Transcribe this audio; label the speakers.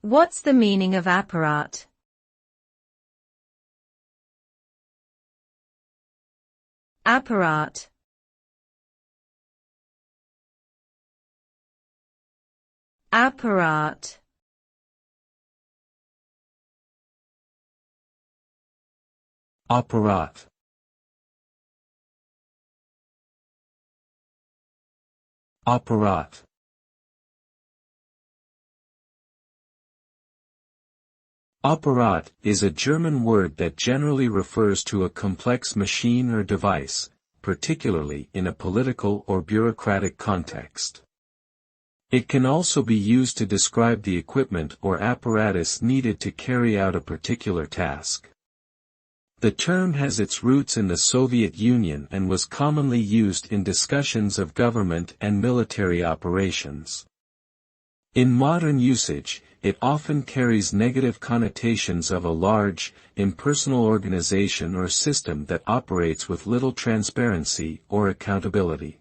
Speaker 1: What's the meaning of apparat? Apparat. Apparat.
Speaker 2: Apparat. Apparat. Apparat is a German word that generally refers to a complex machine or device, particularly in a political or bureaucratic context. It can also be used to describe the equipment or apparatus needed to carry out a particular task. The term has its roots in the Soviet Union and was commonly used in discussions of government and military operations. In modern usage, it often carries negative connotations of a large, impersonal organization or system that operates with little transparency or accountability.